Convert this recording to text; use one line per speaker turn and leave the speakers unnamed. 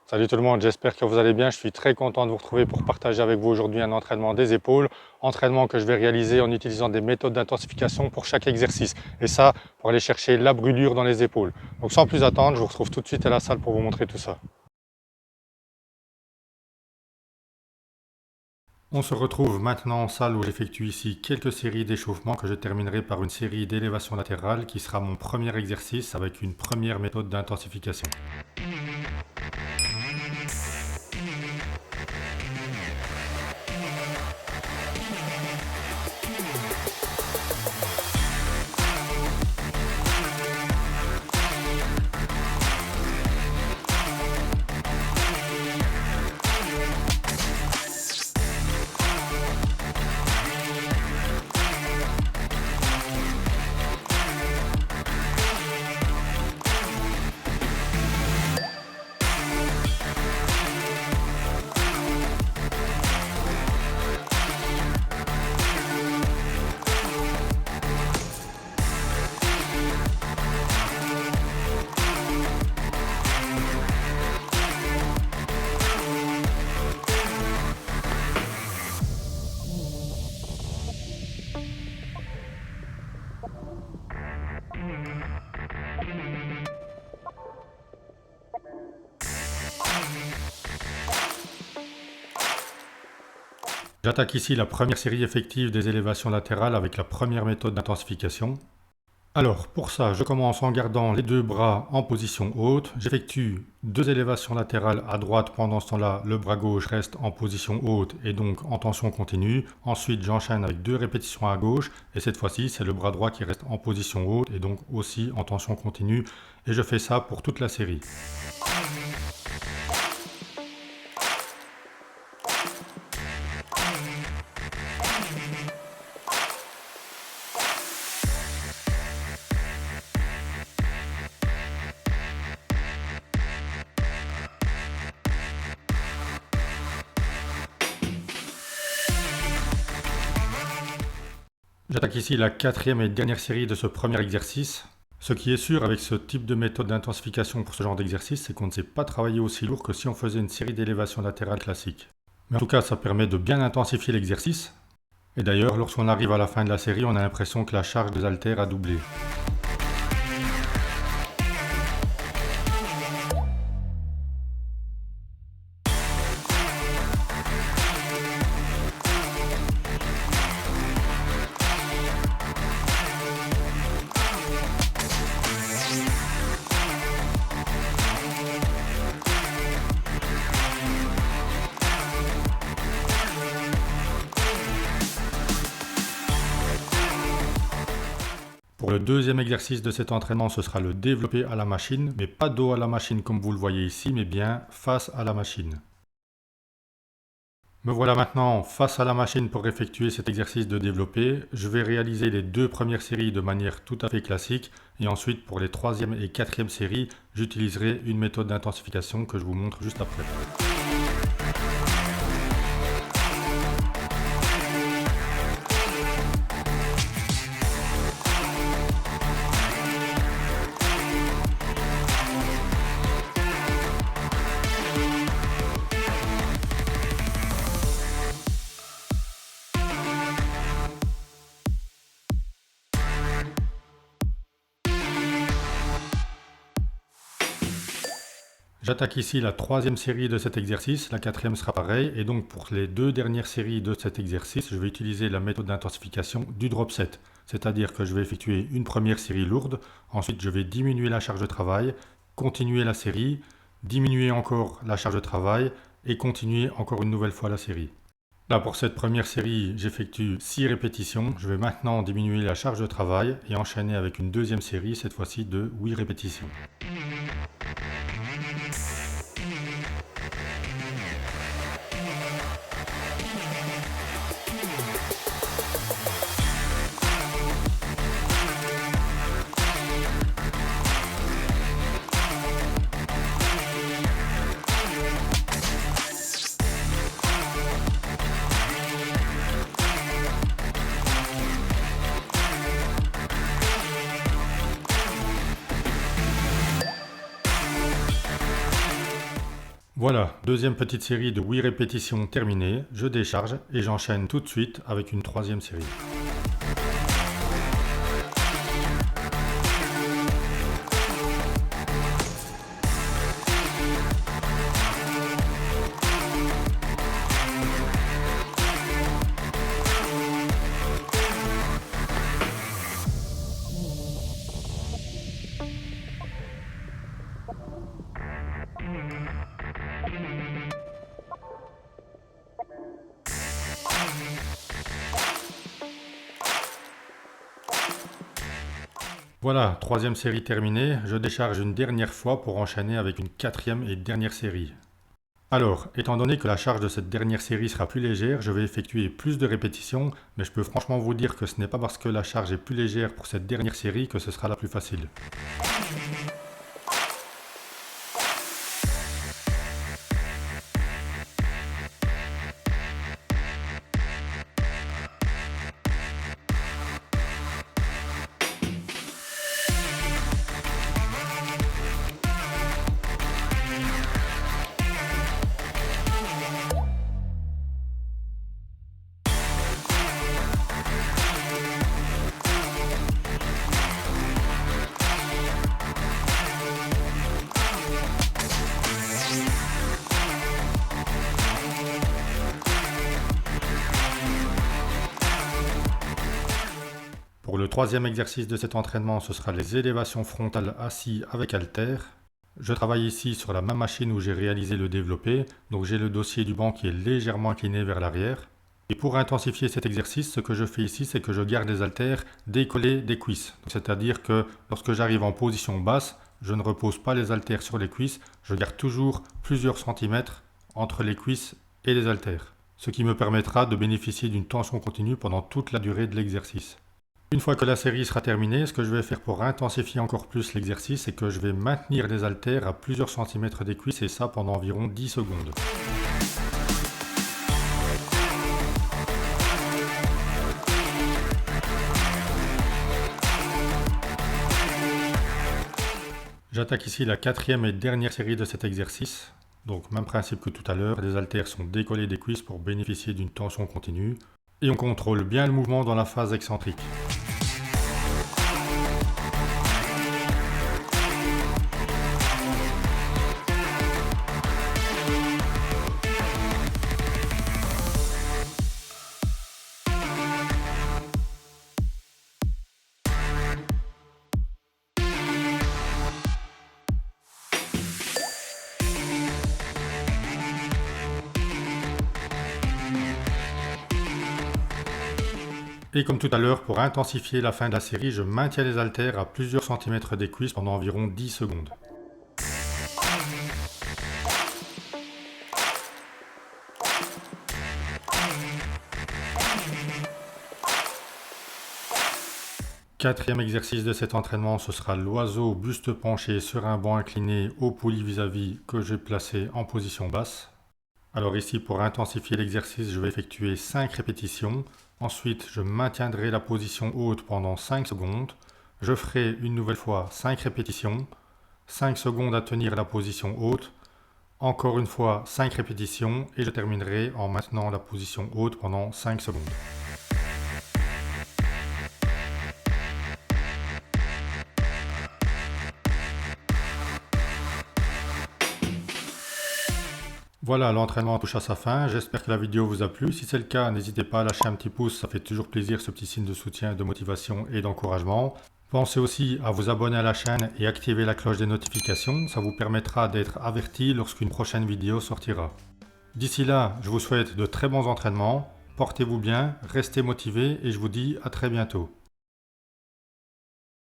Salut tout le monde, j'espère que vous allez bien. Je suis très content de vous retrouver pour partager avec vous aujourd'hui un entraînement des épaules. Entraînement que je vais réaliser en utilisant des méthodes d'intensification pour chaque exercice. Et ça, pour aller chercher la brûlure dans les épaules. Donc sans plus attendre, je vous retrouve tout de suite à la salle pour vous montrer tout ça. On se retrouve maintenant en salle où j'effectue ici quelques séries d'échauffement que je terminerai par une série d'élévation latérale qui sera mon premier exercice avec une première méthode d'intensification. J'attaque ici la première série effective des élévations latérales avec la première méthode d'intensification. Alors pour ça, je commence en gardant les deux bras en position haute. J'effectue deux élévations latérales à droite. Pendant ce temps-là, le bras gauche reste en position haute et donc en tension continue. Ensuite, j'enchaîne avec deux répétitions à gauche et cette fois-ci, c'est le bras droit qui reste en position haute et donc aussi en tension continue. Et je fais ça pour toute la série. J'attaque ici la quatrième et dernière série de ce premier exercice. Ce qui est sûr avec ce type de méthode d'intensification pour ce genre d'exercice, c'est qu'on ne sait pas travailler aussi lourd que si on faisait une série d'élévation latérale classique. Mais en tout cas, ça permet de bien intensifier l'exercice. Et d'ailleurs, lorsqu'on arrive à la fin de la série, on a l'impression que la charge des haltères a doublé. Pour le deuxième exercice de cet entraînement, ce sera le développé à la machine, mais pas dos à la machine comme vous le voyez ici, mais bien face à la machine. Me voilà maintenant face à la machine pour effectuer cet exercice de développé. Je vais réaliser les deux premières séries de manière tout à fait classique et ensuite pour les troisième et quatrième séries, j'utiliserai une méthode d'intensification que je vous montre juste après. J'attaque ici la troisième série de cet exercice, la quatrième sera pareil, et donc pour les deux dernières séries de cet exercice, je vais utiliser la méthode d'intensification du drop set. C'est-à-dire que je vais effectuer une première série lourde, ensuite je vais diminuer la charge de travail, continuer la série, diminuer encore la charge de travail, et continuer encore une nouvelle fois la série. Là pour cette première série, j'effectue 6 répétitions, je vais maintenant diminuer la charge de travail et enchaîner avec une deuxième série, cette fois-ci de 8 répétitions. Voilà, deuxième petite série de 8 répétitions terminée, je décharge et j'enchaîne tout de suite avec une troisième série. Voilà, troisième série terminée, je décharge une dernière fois pour enchaîner avec une quatrième et dernière série. Alors, étant donné que la charge de cette dernière série sera plus légère, je vais effectuer plus de répétitions, mais je peux franchement vous dire que ce n'est pas parce que la charge est plus légère pour cette dernière série que ce sera la plus facile. Pour le troisième exercice de cet entraînement, ce sera les élévations frontales assis avec haltères. Je travaille ici sur la même machine où j'ai réalisé le développé, donc j'ai le dossier du banc qui est légèrement incliné vers l'arrière. Et pour intensifier cet exercice, ce que je fais ici, c'est que je garde les haltères décollés des cuisses. C'est-à-dire que lorsque j'arrive en position basse, je ne repose pas les haltères sur les cuisses, je garde toujours plusieurs centimètres entre les cuisses et les haltères. Ce qui me permettra de bénéficier d'une tension continue pendant toute la durée de l'exercice. Une fois que la série sera terminée, ce que je vais faire pour intensifier encore plus l'exercice, c'est que je vais maintenir les haltères à plusieurs centimètres des cuisses et ça pendant environ 10 secondes. J'attaque ici la quatrième et dernière série de cet exercice. Donc même principe que tout à l'heure, les haltères sont décollés des cuisses pour bénéficier d'une tension continue. Et on contrôle bien le mouvement dans la phase excentrique. Et comme tout à l'heure, pour intensifier la fin de la série, je maintiens les haltères à plusieurs centimètres des cuisses pendant environ 10 secondes. Quatrième exercice de cet entraînement, ce sera l'oiseau buste penché sur un banc incliné au poulie vis-à-vis que j'ai placé en position basse. Alors ici, pour intensifier l'exercice, je vais effectuer 5 répétitions. Ensuite, je maintiendrai la position haute pendant 5 secondes. Je ferai une nouvelle fois 5 répétitions. 5 secondes à tenir la position haute. Encore une fois 5 répétitions et je terminerai en maintenant la position haute pendant 5 secondes. Voilà, l'entraînement touche à sa fin, j'espère que la vidéo vous a plu. Si c'est le cas, n'hésitez pas à lâcher un petit pouce, ça fait toujours plaisir ce petit signe de soutien, de motivation et d'encouragement. Pensez aussi à vous abonner à la chaîne et activer la cloche des notifications, ça vous permettra d'être averti lorsqu'une prochaine vidéo sortira. D'ici là, je vous souhaite de très bons entraînements, portez-vous bien, restez motivés et je vous dis à très bientôt.